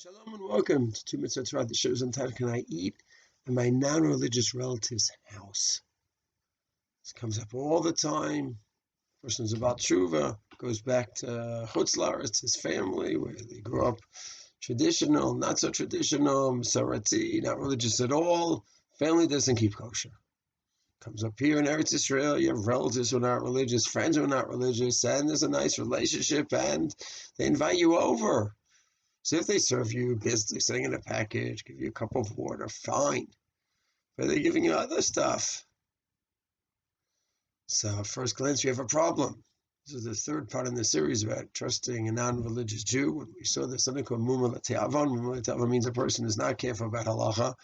Shalom and welcome to Two Mitzvot Torah. The show is entitled "Can I Eat in My Non-Religious Relative's House?" This comes up all the time. Person's about tshuva, goes back to Chutz La'aretz, his family, where they grew up traditional, not so traditional, Masorati, not religious at all. Family doesn't keep kosher. Comes up here in Eretz Israel, you have relatives who are not religious, friends who are not religious, and there's a nice relationship, and they invite you over. So if they serve you, basically sitting in a package, give you a cup of water, fine. But they're giving you other stuff. So at first glance, you have a problem. This is the third part in the series about trusting a non-religious Jew. When we saw there's something called Muma L'Te'avon. Muma L'Te'avon means a person is not careful about halacha.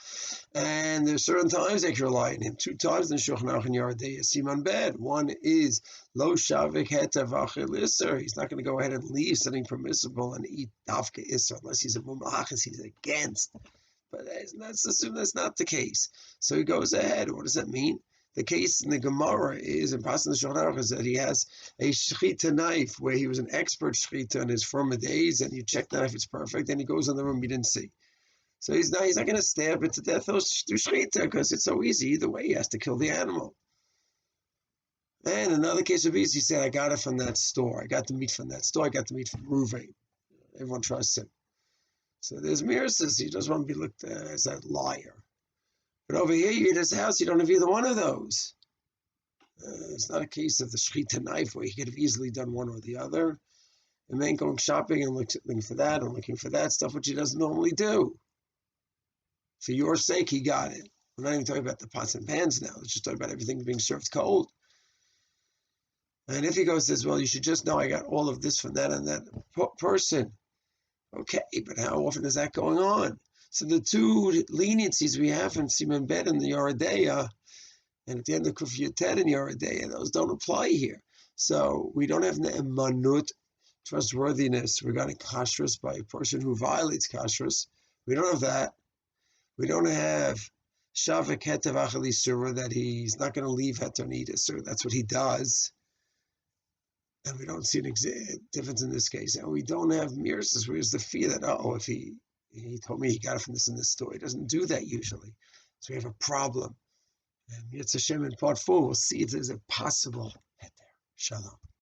And there's certain times they can rely on him. Two times in Shulchan Aruch and Yoreh De'ah Siman Bet. One is Lo Shavik Hetav Achil Isser. He's not going to go ahead and leave something permissible and eat Dafka Isser unless he's a Mumachas, he's against. But let's assume that's not the case. So he goes ahead. What does that mean? The case in the Gemara is, in Pasuk Shulchan Aruch, is that he has a shechita knife where he was an expert shechita in his former days, and you check that if it's perfect, and he goes in the room you didn't see. So he's not going to stab it to death through shechita because it's so easy. Either way, he has to kill the animal. And another case of ease, he said, I got it from that store. I got the meat from that store. I got the meat from Ruvain. Everyone trusts him. So there's Mirces. He doesn't want to be looked at as a liar. But over here, you're at his house, you don't have either one of those. It's not a case of the shechita knife where he could have easily done one or the other. A man going shopping and looking for that and looking for that stuff, which he doesn't normally do. For your sake, he got it. We're not even talking about the pots and pans now. Let's just talk about everything being served cold. And if he goes says, well, you should just know I got all of this from that and that person. Okay, but how often is that going on? So the two leniencies we have in Siman Bet and the Yoreh De'ah, and at the end of Kuf Yutet and Yoreh De'ah, those don't apply here. So we don't have ne'emanut, trustworthiness regarding kashrus by a person who violates kashrus. We don't have that. We don't have shavik hetav achal isura, that he's not going to leave heter and eat isur. That's what he does. And we don't see an difference in this case. And we don't have mirces, where's the fear that, if he told me he got it from this and this store. He doesn't do that usually. So we have a problem. And Yetz Hashem in part 4, we'll see if there's a possible heter. Shalom.